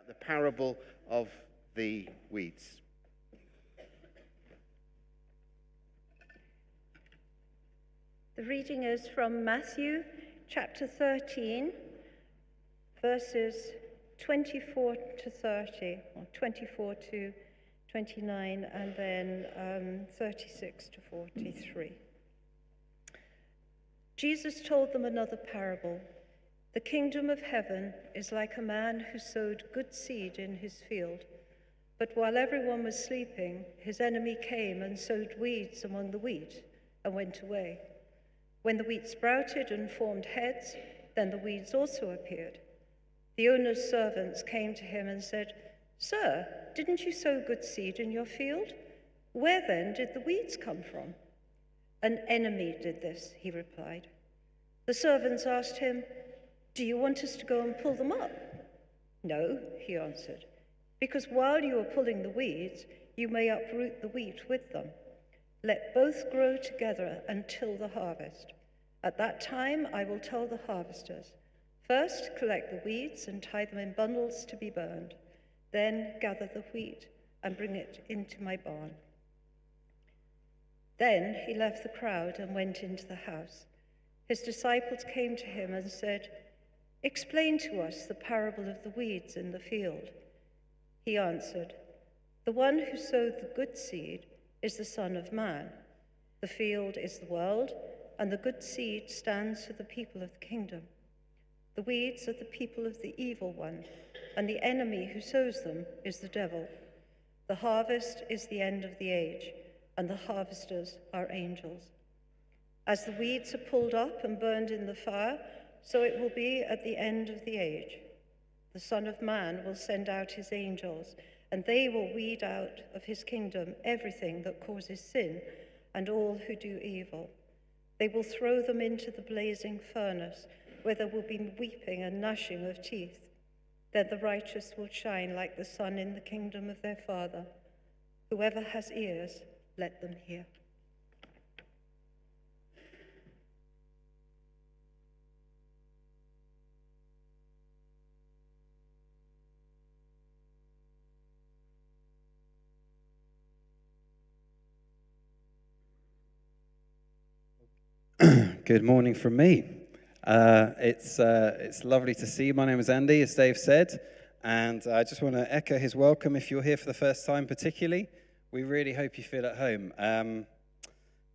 about the parable of the weeds. The reading is from Matthew chapter 13, verses 24 to 30, or 24 to 29, and then 36 to 43. Jesus told them another parable. The kingdom of heaven is like a man who sowed good seed in his field. But while everyone was sleeping, his enemy came and sowed weeds among the wheat and went away. When the wheat sprouted and formed heads, then the weeds also appeared. The owner's servants came to him and said, "Sir, didn't you sow good seed in your field? Where then did the weeds come from?" "An enemy did this," he replied. The servants asked him, "Do you want us to go and pull them up?" "No," he answered, "because while you are pulling the weeds, you may uproot the wheat with them. Let both grow together until the harvest. At that time, I will tell the harvesters, 'First, collect the weeds and tie them in bundles to be burned. Then gather the wheat and bring it into my barn.'" Then he left the crowd and went into the house. His disciples came to him and said, "Explain to us the parable of the weeds in the field." He answered, "The one who sowed the good seed is the Son of Man. The field is the world, and the good seed stands for the people of the kingdom. The weeds are the people of the evil one, and the enemy who sows them is the devil. The harvest is the end of the age, and the harvesters are angels. As the weeds are pulled up and burned in the fire, so it will be at the end of the age. The Son of Man will send out his angels, and they will weed out of his kingdom everything that causes sin and all who do evil. They will throw them into the blazing furnace, where there will be weeping and gnashing of teeth. Then the righteous will shine like the sun in the kingdom of their Father. Whoever has ears, let them hear." Good morning from me. It's lovely to see you. My name is Andy, as Dave said, and I just want to echo his welcome if you're here for the first time particularly. We really hope you feel at home.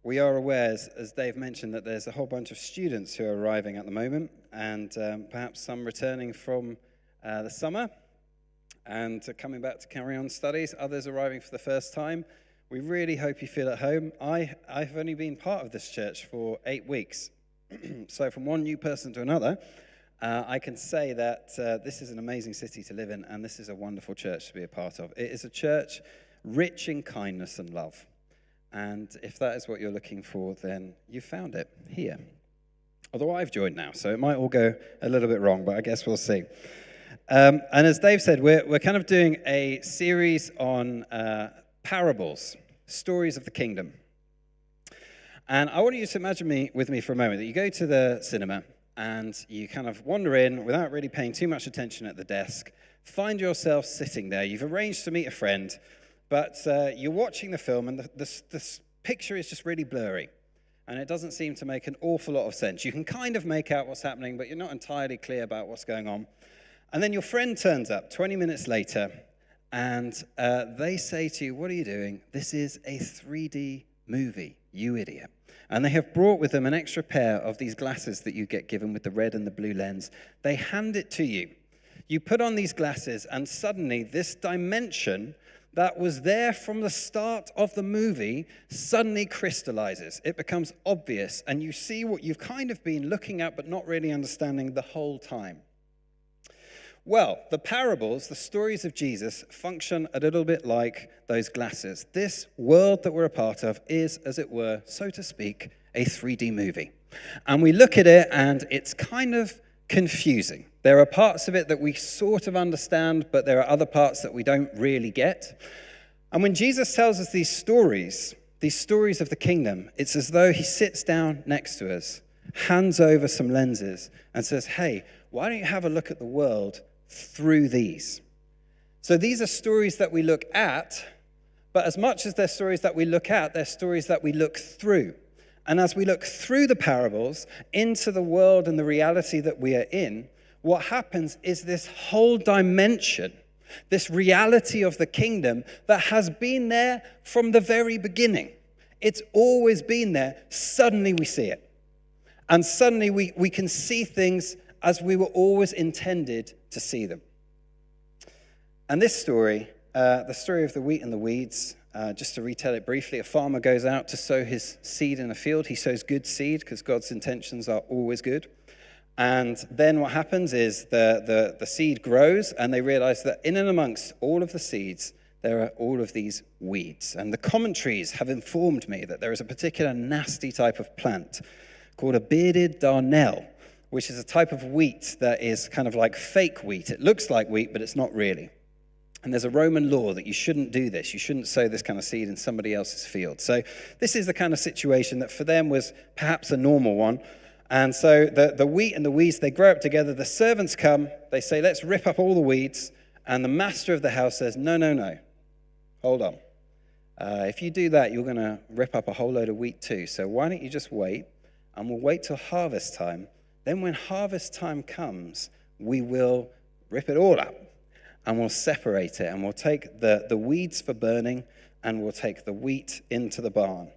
We are aware, as Dave mentioned, that there's a whole bunch of students who are arriving at the moment, and perhaps some returning from the summer and coming back to carry on studies, others arriving for the first time. We really hope you feel at home. I've only been part of this church for 8 weeks. So from one new person to another, I can say that this is an amazing city to live in, and this is a wonderful church to be a part of. It is a church rich in kindness and love. And if that is what you're looking for, then you found it here. Although I've joined now, so it might all go a little bit wrong, but I guess we'll see. And as Dave said, we're kind of doing a series on parables, stories of the kingdom. And I want you to imagine with me for a moment that you go to the cinema and you kind of wander in without really paying too much attention at the desk, find yourself sitting there. You've arranged to meet a friend, but you're watching the film and the picture is just really blurry. And it doesn't seem to make an awful lot of sense. You can kind of make out what's happening, but you're not entirely clear about what's going on. And then your friend turns up 20 minutes later, and they say to you, "What are you doing? This is a 3D movie, you idiot." And they have brought with them an extra pair of these glasses that you get given with the red and the blue lens. They hand it to you. You put on these glasses, and suddenly this dimension that was there from the start of the movie suddenly crystallizes. It becomes obvious, and you see what you've kind of been looking at but not really understanding the whole time. Well, the parables, the stories of Jesus, function a little bit like those glasses. This world that we're a part of is, as it were, so to speak, a 3D movie. And we look at it and it's kind of confusing. There are parts of it that we sort of understand, but there are other parts that we don't really get. And when Jesus tells us these stories of the kingdom, it's as though he sits down next to us, hands over some lenses, and says, "Hey, why don't you have a look at the world through these?" So these are stories that we look at, but as much as they're stories that we look at, they're stories that we look through. And as we look through the parables into the world and the reality that we are in, what happens is this whole dimension, this reality of the kingdom that has been there from the very beginning. It's always been there. Suddenly we see it. And suddenly we can see things as we were always intended to see them. And this story, the story of the wheat and the weeds, just to retell it briefly, a farmer goes out to sow his seed in a field. He sows good seed because God's intentions are always good. And then what happens is the seed grows, and they realize that in and amongst all of the seeds, there are all of these weeds. And the commentaries have informed me that there is a particular nasty type of plant called a bearded darnel, which is a type of wheat that is kind of like fake wheat. It looks like wheat, but it's not really. And there's a Roman law that you shouldn't do this. You shouldn't sow this kind of seed in somebody else's field. So this is the kind of situation that for them was perhaps a normal one. And so the wheat and the weeds, they grow up together. The servants come. They say, let's rip up all the weeds. And the master of the house says, no. Hold on. If you do that, you're going to rip up a whole load of wheat too. So why don't you just wait? And we'll wait till harvest time. Then when harvest time comes, we will rip it all up. And we'll separate it, and we'll take the weeds for burning, and we'll take the wheat into the barn.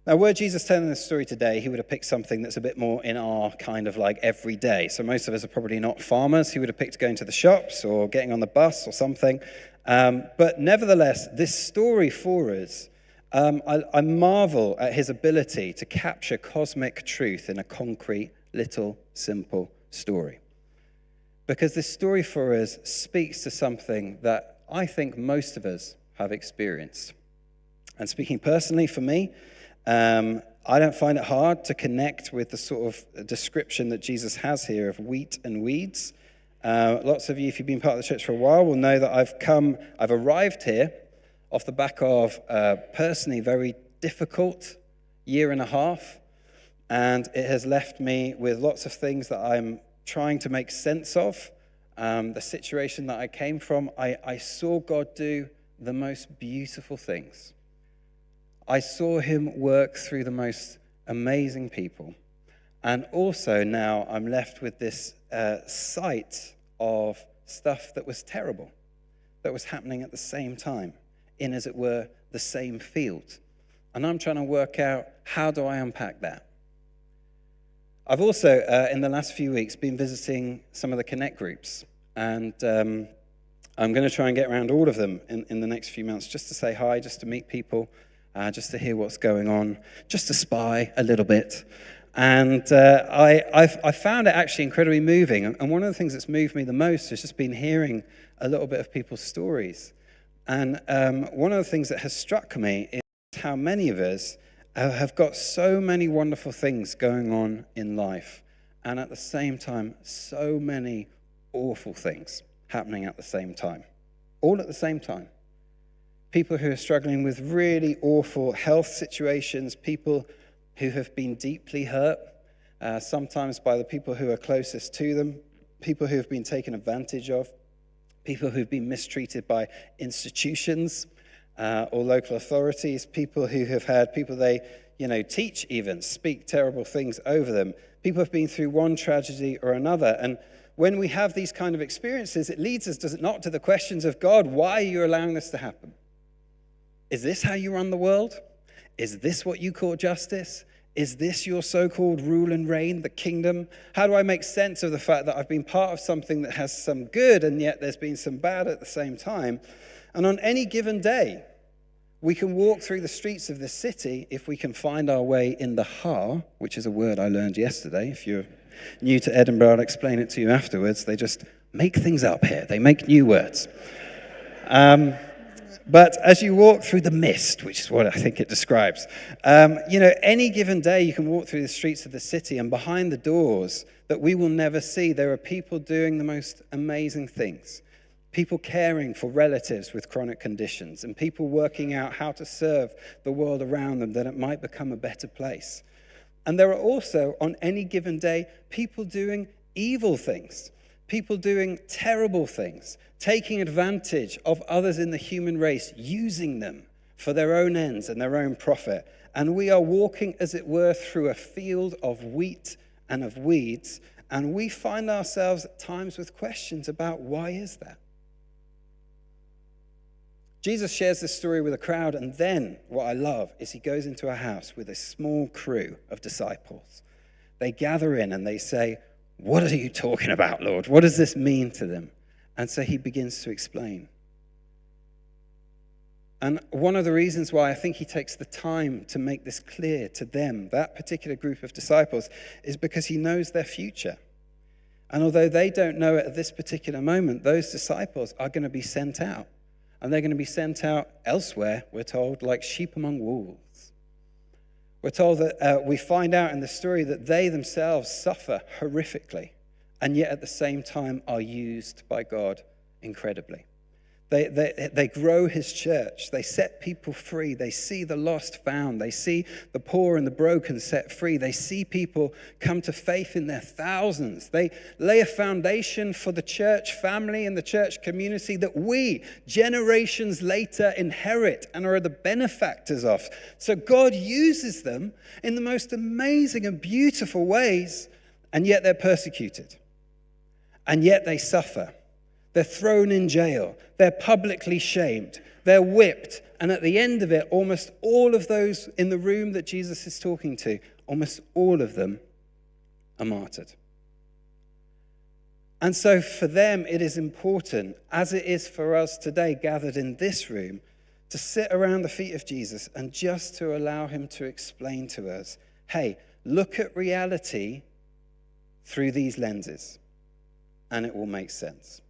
Now, were Jesus telling this story today, he would have picked something that's a bit more in our kind of like everyday. So most of us are probably not farmers. He would have picked going to the shops or getting on the bus or something. But nevertheless, this story for us, I marvel at his ability to capture cosmic truth in a concrete, little, simple story. Because this story for us speaks to something that I think most of us have experienced. And speaking personally for me, I don't find it hard to connect with the sort of description that Jesus has here of wheat and weeds. Lots of you, if you've been part of the church for a while, will know that I've arrived here off the back of a personally very difficult year and a half. And it has left me with lots of things that I'm trying to make sense of. The situation that I came from, I saw God do the most beautiful things. I saw him work through the most amazing people. And also now I'm left with this sight of stuff that was terrible, that was happening at the same time, in, as it were, the same field. And I'm trying to work out, how do I unpack that? I've also, in the last few weeks, been visiting some of the Connect groups, and I'm going to try and get around all of them in the next few months, just to say hi, just to meet people, just to hear what's going on, just to spy a little bit. And I found it actually incredibly moving, and one of the things that's moved me the most has just been hearing a little bit of people's stories. And one of the things that has struck me is how many of us have got so many wonderful things going on in life, and at the same time, so many awful things happening at the same time. All at the same time. People who are struggling with really awful health situations, people who have been deeply hurt, sometimes by the people who are closest to them, people who have been taken advantage of, people who've been mistreated by institutions, or local authorities, people who have had people they, teach even, speak terrible things over them. People have been through one tragedy or another. And when we have these kind of experiences, it leads us, does it not, to the questions of God, why are you allowing this to happen? Is this how you run the world? Is this what you call justice? Is this your so-called rule and reign, the kingdom? How do I make sense of the fact that I've been part of something that has some good and yet there's been some bad at the same time? And on any given day, we can walk through the streets of this city if we can find our way in the ha, which is a word I learned yesterday. If you're new to Edinburgh, I'll explain it to you afterwards. They just make things up here. They make new words. But as you walk through the mist, which is what I think it describes, any given day you can walk through the streets of the city, and behind the doors that we will never see, there are people doing the most amazing things. People caring for relatives with chronic conditions, and people working out how to serve the world around them that it might become a better place. And there are also, on any given day, people doing evil things. people doing terrible things, taking advantage of others in the human race, using them for their own ends and their own profit. And we are walking, as it were, through a field of wheat and of weeds, and we find ourselves at times with questions about why is that? Jesus shares this story with a crowd, and then what I love is he goes into a house with a small crew of disciples. They gather in and they say, "What are you talking about, Lord? What does this mean to them?" And so he begins to explain. And one of the reasons why I think he takes the time to make this clear to them, that particular group of disciples, is because he knows their future. And although they don't know it at this particular moment, those disciples are going to be sent out. And they're going to be sent out elsewhere, we're told, like sheep among wolves. We're told that we find out in the story that they themselves suffer horrifically, and yet at the same time are used by God incredibly. They grow his church. They set people free. They see the lost found. They see the poor and the broken set free. They see people come to faith in their thousands. They lay a foundation for the church family and the church community that we, generations later, inherit and are the benefactors of. So God uses them in the most amazing and beautiful ways, and yet they're persecuted. And yet they suffer. They're thrown in jail. They're publicly shamed. They're whipped. And at the end of it, almost all of those in the room that Jesus is talking to, almost all of them are martyred. And so for them, it is important, as it is for us today gathered in this room, to sit around the feet of Jesus and just to allow him to explain to us, hey, look at reality through these lenses, and it will make sense.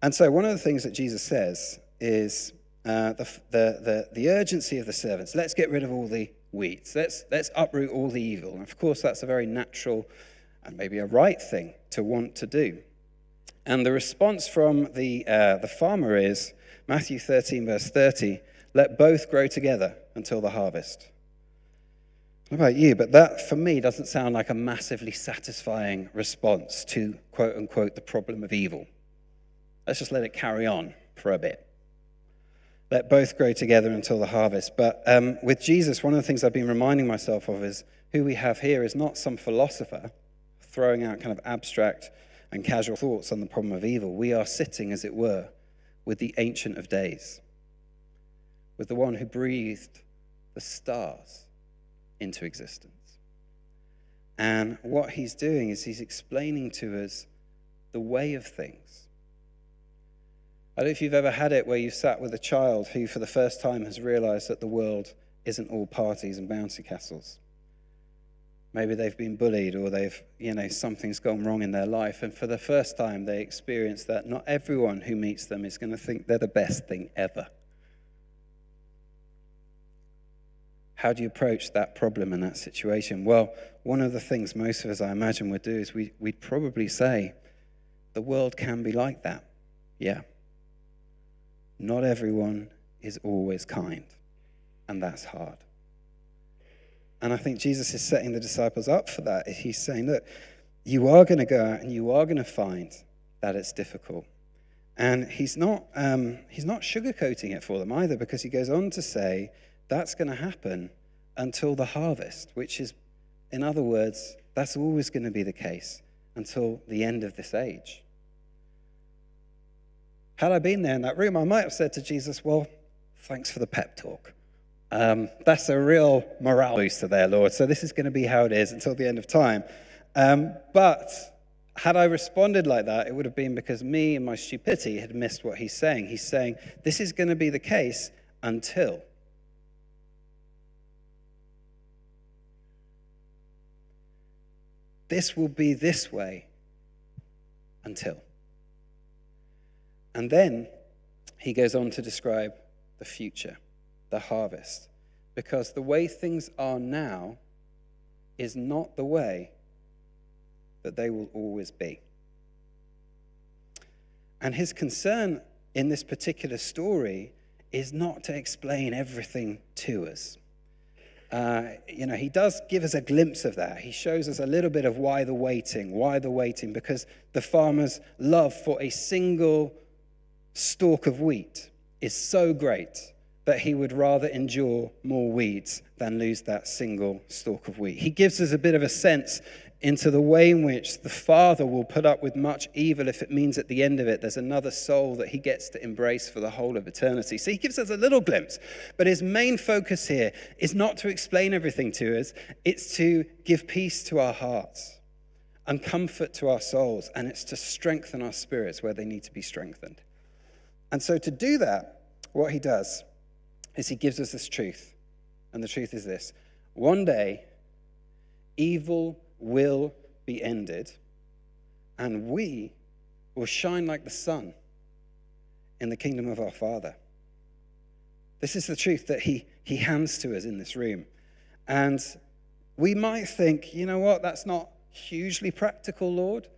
And so one of the things that Jesus says is the urgency of the servants. Let's get rid of all the weeds. Let's uproot all the evil. And of course, that's a very natural and maybe a right thing to want to do. And the response from the farmer is, Matthew 13, verse 30, "Let both grow together until the harvest." What about you? But that, for me, doesn't sound like a massively satisfying response to, quote unquote, the problem of evil. Let's just let it carry on for a bit. Let both grow together until the harvest. But with Jesus, one of the things I've been reminding myself of is who we have here is not some philosopher throwing out kind of abstract and casual thoughts on the problem of evil. We are sitting, as it were, with the Ancient of Days, with the one who breathed the stars into existence. And what he's doing is he's explaining to us the way of things. I don't know if you've ever had it where you've sat with a child who for the first time has realized that the world isn't all parties and bouncy castles. Maybe they've been bullied or something's gone wrong in their life, and for the first time they experience that not everyone who meets them is going to think they're the best thing ever. How do you approach that problem in that situation? Well, one of the things most of us, I imagine, would do is we'd probably say, the world can be like that. Yeah. Not everyone is always kind, and that's hard. And I think Jesus is setting the disciples up for that. He's saying, look, you are going to go out and you are going to find that it's difficult. And he's not sugarcoating it for them either, because he goes on to say that's going to happen until the harvest, which is, in other words, that's always going to be the case until the end of this age. Had I been there in that room, I might have said to Jesus, well, thanks for the pep talk. That's a real morale booster there, Lord. So this is going to be how it is until the end of time. But had I responded like that, it would have been because me and my stupidity had missed what he's saying. He's saying, this is going to be the case until. This will be this way until. And then he goes on to describe the future, the harvest, because the way things are now is not the way that they will always be. And his concern in this particular story is not to explain everything to us. he does give us a glimpse of that. He shows us a little bit of why the waiting, because the farmer's love for a single stalk of wheat is so great that he would rather endure more weeds than lose that single stalk of wheat. He gives us a bit of a sense into the way in which the Father will put up with much evil if it means at the end of it there's another soul that he gets to embrace for the whole of eternity. So he gives us a little glimpse, but his main focus here is not to explain everything to us, it's to give peace to our hearts and comfort to our souls, and it's to strengthen our spirits where they need to be strengthened. And so to do that, what he does is he gives us this truth, and the truth is this: one day, evil will be ended, and we will shine like the sun in the kingdom of our Father. This is the truth that he hands to us in this room. And we might think, you know what, that's not hugely practical, Lord.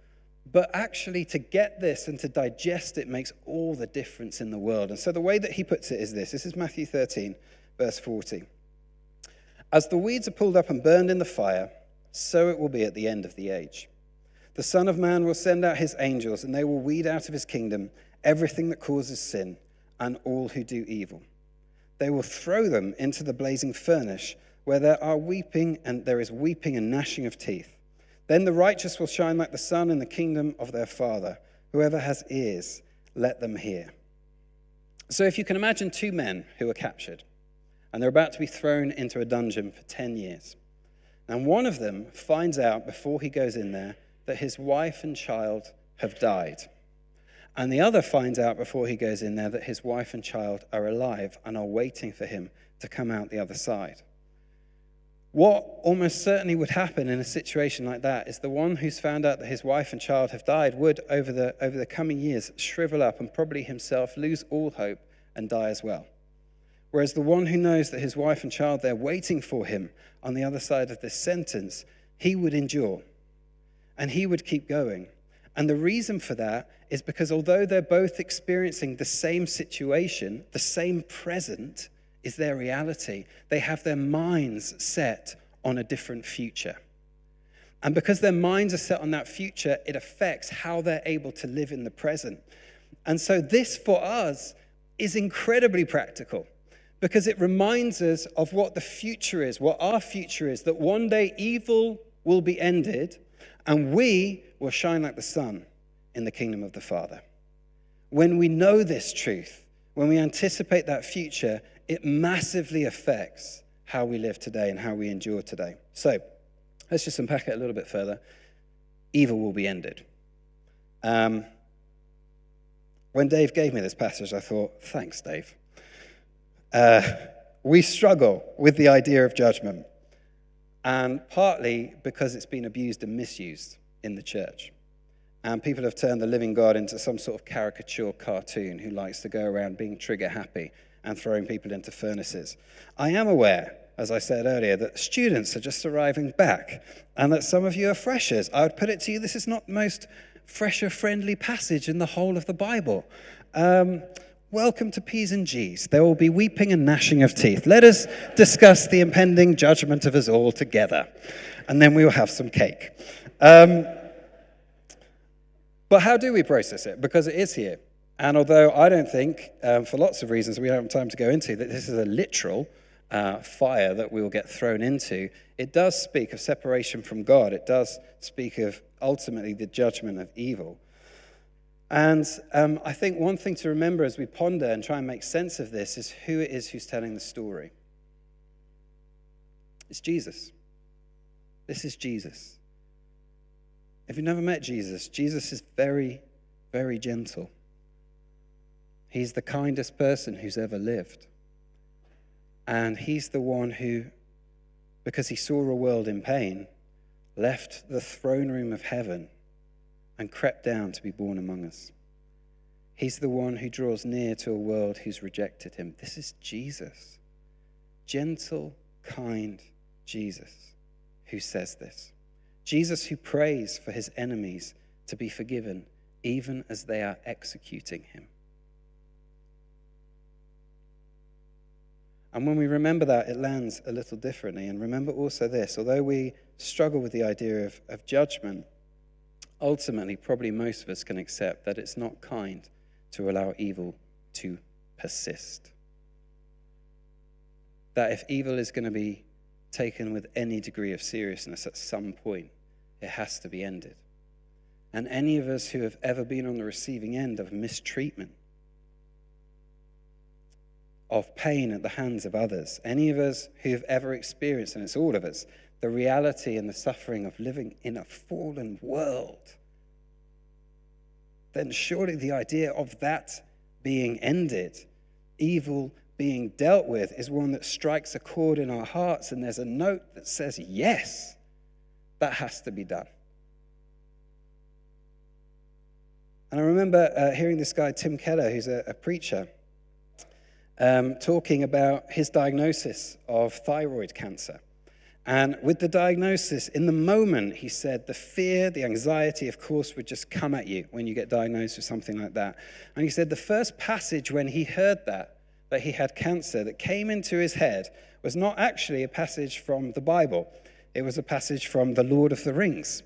But actually, to get this and to digest it makes all the difference in the world. And so the way that he puts it is this. This is Matthew 13, verse 40. As the weeds are pulled up and burned in the fire, so it will be at the end of the age. The Son of Man will send out his angels, and they will weed out of his kingdom everything that causes sin and all who do evil. They will throw them into the blazing furnace, where there is weeping and gnashing of teeth. Then the righteous will shine like the sun in the kingdom of their Father. Whoever has ears, let them hear. So if you can imagine two men who are captured, and they're about to be thrown into a dungeon for 10 years. And one of them finds out before he goes in there that his wife and child have died. And the other finds out before he goes in there that his wife and child are alive and are waiting for him to come out the other side. What almost certainly would happen in a situation like that is the one who's found out that his wife and child have died would, over the coming years, shrivel up and probably himself lose all hope and die as well. Whereas the one who knows that his wife and child, they're waiting for him on the other side of this sentence, he would endure and he would keep going. And the reason for that is because although they're both experiencing the same situation, the same present is their reality. They have their minds set on a different future. And because their minds are set on that future, it affects how they're able to live in the present. And so this for us is incredibly practical, because it reminds us of what the future is, what our future is, that one day evil will be ended and we will shine like the sun in the kingdom of the Father. When we know this truth, when we anticipate that future, it massively affects how we live today and how we endure today. So let's just unpack it a little bit further. Evil will be ended. When Dave gave me this passage, I thought, thanks, Dave. We struggle with the idea of judgment, and partly because it's been abused and misused in the church. And people have turned the living God into some sort of caricature cartoon who likes to go around being trigger happy and throwing people into furnaces. I am aware, as I said earlier, that students are just arriving back and that some of you are freshers. I would put it to you, this is not the most fresher-friendly passage in the whole of the Bible. Welcome to P's and G's. There will be weeping and gnashing of teeth. Let us discuss the impending judgment of us all together, and then we will have some cake. But how do we process it? Because it is here. And although I don't think, for lots of reasons we don't have time to go into, that this is a literal fire that we will get thrown into, it does speak of separation from God. It does speak of, ultimately, the judgment of evil. And I think one thing to remember as we ponder and try and make sense of this is who it is who's telling the story. It's Jesus. This is Jesus. If you've never met Jesus, Jesus is very, very gentle. He's the kindest person who's ever lived. And he's the one who, because he saw a world in pain, left the throne room of heaven and crept down to be born among us. He's the one who draws near to a world who's rejected him. This is Jesus. Gentle, kind Jesus who says this. Jesus who prays for his enemies to be forgiven, even as they are executing him. And when we remember that, it lands a little differently. And remember also this, although we struggle with the idea of judgment, ultimately, probably most of us can accept that it's not kind to allow evil to persist. That if evil is going to be taken with any degree of seriousness at some point, it has to be ended. And any of us who have ever been on the receiving end of mistreatment, of pain at the hands of others, any of us who have ever experienced, and it's all of us, the reality and the suffering of living in a fallen world, then surely the idea of that being ended, evil being dealt with, is one that strikes a chord in our hearts, and there's a note that says, yes, that has to be done. And I remember hearing this guy, Tim Keller, who's a preacher, talking about his diagnosis of thyroid cancer. And with the diagnosis, in the moment, he said, the fear, the anxiety, of course, would just come at you when you get diagnosed with something like that. And he said the first passage when he heard that he had cancer, that came into his head was not actually a passage from the Bible. It was a passage from The Lord of the Rings.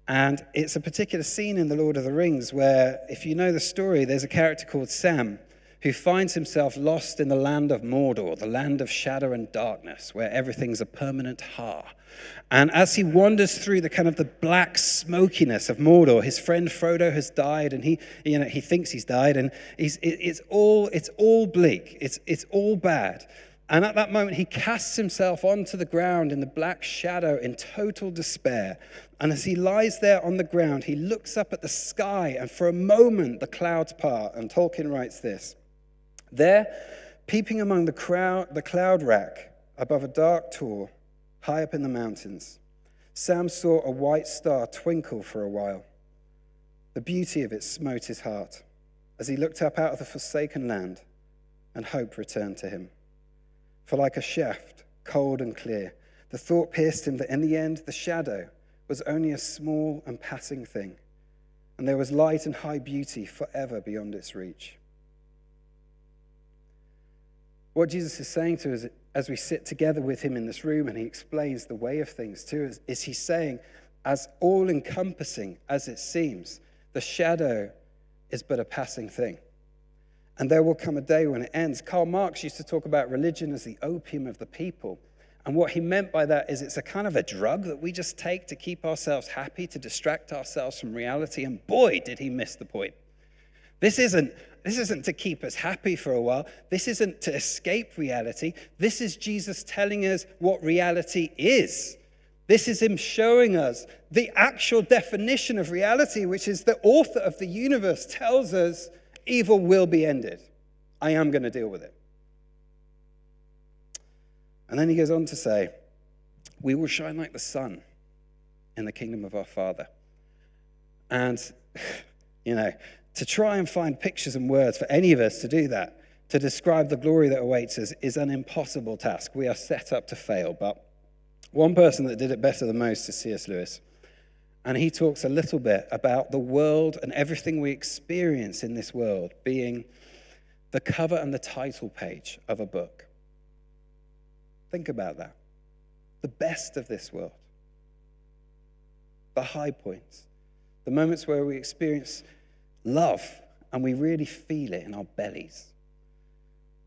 And it's a particular scene in The Lord of the Rings where, if you know the story, there's a character called Sam who finds himself lost in the land of Mordor, the land of shadow and darkness, where everything's a permanent har. And as he wanders through the kind of the black smokiness of Mordor, his friend Frodo has died, and he thinks he's died, and it's all bleak, it's all bad. And at that moment, he casts himself onto the ground in the black shadow in total despair. And as he lies there on the ground, he looks up at the sky, and for a moment, the clouds part. And Tolkien writes this: there, peeping among the cloud rack above a dark tor, high up in the mountains, Sam saw a white star twinkle for a while. The beauty of it smote his heart as he looked up out of the forsaken land, and hope returned to him. For like a shaft, cold and clear, the thought pierced him that in the end, the shadow was only a small and passing thing, and there was light and high beauty forever beyond its reach. What Jesus is saying to us as we sit together with him in this room and he explains the way of things to us, is he's saying, as all-encompassing as it seems, the shadow is but a passing thing. And there will come a day when it ends. Karl Marx used to talk about religion as the opium of the people. And what he meant by that is it's a kind of a drug that we just take to keep ourselves happy, to distract ourselves from reality. And boy, did he miss the point. This isn't to keep us happy for a while. This isn't to escape reality. This is Jesus telling us what reality is. This is him showing us the actual definition of reality, which is the author of the universe tells us evil will be ended. I am going to deal with it. And then he goes on to say, we will shine like the sun in the kingdom of our Father. And, to try and find pictures and words for any of us to do that, to describe the glory that awaits us, is an impossible task. We are set up to fail. But one person that did it better than most is C.S. Lewis. And he talks a little bit about the world and everything we experience in this world being the cover and the title page of a book. Think about that. The best of this world. The high points. The moments where we experience love and we really feel it in our bellies.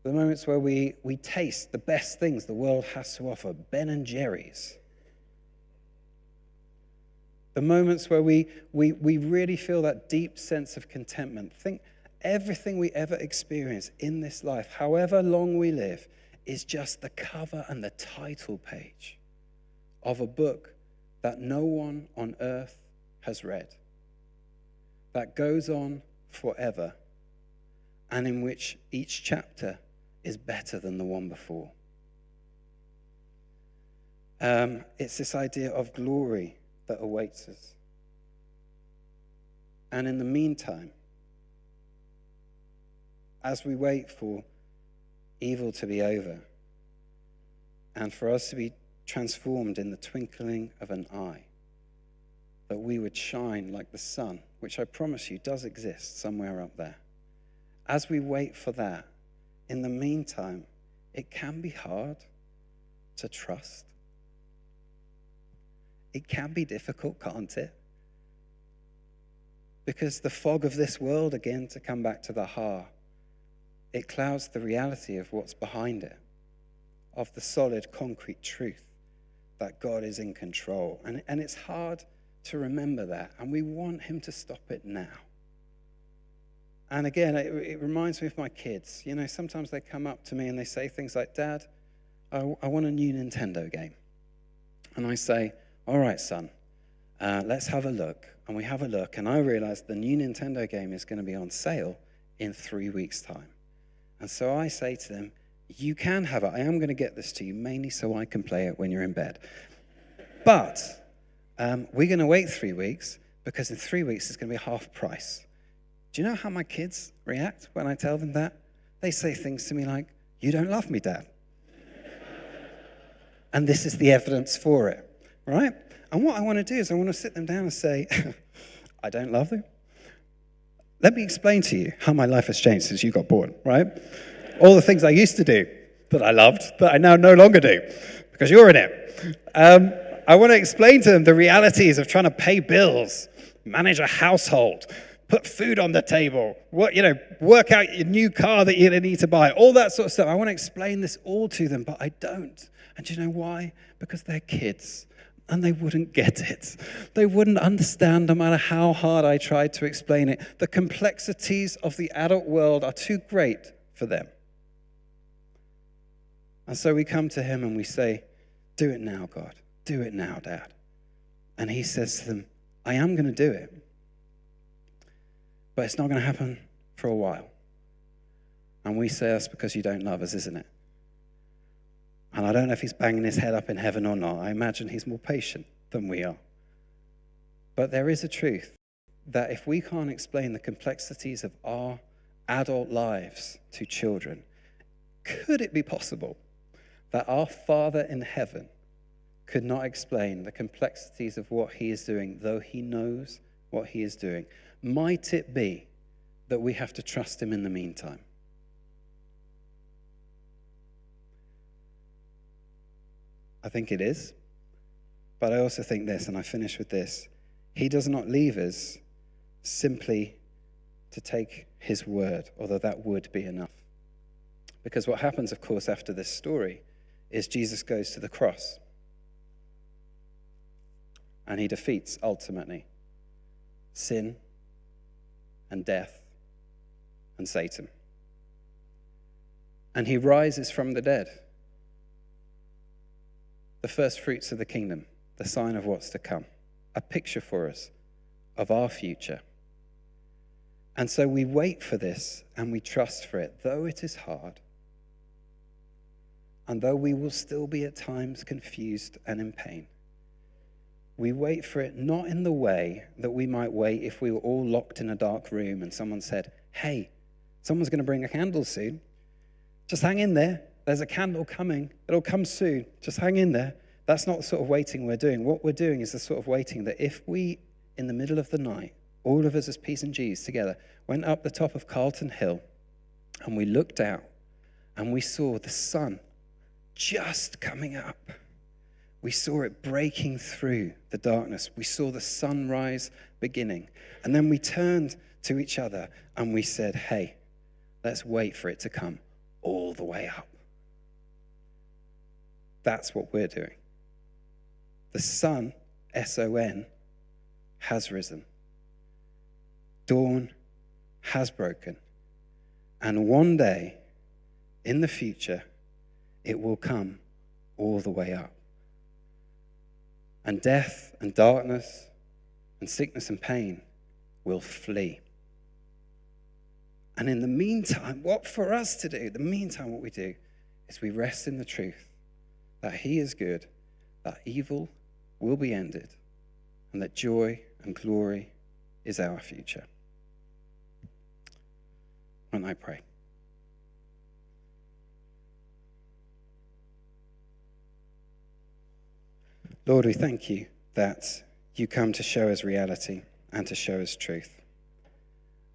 The moments where we taste the best things the world has to offer, Ben and Jerry's. The moments where we really feel that deep sense of contentment. Think everything we ever experience in this life, however long we live, is just the cover and the title page of a book that no one on earth has read, that goes on forever, and in which each chapter is better than the one before. It's this idea of glory that awaits us. And in the meantime, as we wait for evil to be over and for us to be transformed in the twinkling of an eye, that we would shine like the sun, which I promise you does exist somewhere up there. As we wait for that, in the meantime, it can be hard to trust. It can be difficult, can't it? Because the fog of this world, again, to come back to the ha, it clouds the reality of what's behind it, of the solid, concrete truth that God is in control. And it's hard to remember that, and we want him to stop it now. And again, it reminds me of my kids. You know, sometimes they come up to me and they say things like, Dad, I want a new Nintendo game. And I say, all right, son, let's have a look. And we have a look, and I realize the new Nintendo game is going to be on sale in 3 weeks' time. And so I say to them, you can have it. I am going to get this to you, mainly so I can play it when you're in bed. But we're going to wait 3 weeks, because in 3 weeks it's going to be half price. Do you know how my kids react when I tell them that? They say things to me like, you don't love me, Dad. And this is the evidence for it, right? And what I want to do is I want to sit them down and say, I don't love you. Let me explain to you how my life has changed since you got born, right? All the things I used to do that I loved, that I now no longer do, because you're in it. I want to explain to them the realities of trying to pay bills, manage a household, put food on the table, work out your new car that you're going to need to buy, all that sort of stuff. I want to explain this all to them, but I don't. And do you know why? Because they're kids. And they wouldn't get it. They wouldn't understand no matter how hard I tried to explain it. The complexities of the adult world are too great for them. And so we come to him and we say, do it now, God. Do it now, Dad. And he says to them, I am going to do it. But it's not going to happen for a while. And we say, that's because you don't love us, isn't it? And I don't know if he's banging his head up in heaven or not. I imagine he's more patient than we are. But there is a truth that if we can't explain the complexities of our adult lives to children, could it be possible that our Father in heaven could not explain the complexities of what he is doing, though he knows what he is doing? Might it be that we have to trust him in the meantime? I think it is. But I also think this, and I finish with this. He does not leave us simply to take his word, although that would be enough. Because what happens, of course, after this story is Jesus goes to the cross. And he defeats, ultimately, sin and death and Satan. And he rises from the dead. The first fruits of the kingdom, the sign of what's to come, a picture for us of our future. And so we wait for this and we trust for it, though it is hard, and though we will still be at times confused and in pain. We wait for it not in the way that we might wait if we were all locked in a dark room and someone said, hey, someone's going to bring a candle soon. Just hang in there. There's a candle coming. It'll come soon. Just hang in there. That's not the sort of waiting we're doing. What we're doing is the sort of waiting that if we, in the middle of the night, all of us as P's and G's together, went up the top of Carlton Hill and we looked out and we saw the sun just coming up. We saw it breaking through the darkness. We saw the sunrise beginning. And then we turned to each other and we said, hey, let's wait for it to come all the way up. That's what we're doing. The sun, S-O-N, has risen. Dawn has broken. And one day, in the future, it will come all the way up. And death and darkness and sickness and pain will flee. And in the meantime, what for us to do, the meantime, what we do is we rest in the truth that he is good, that evil will be ended, and that joy and glory is our future. And I pray. Lord, we thank you that you come to show us reality and to show us truth.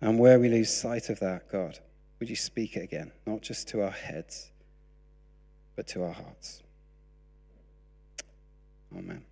And where we lose sight of that, God, would you speak it again, not just to our heads, but to our hearts. Amen.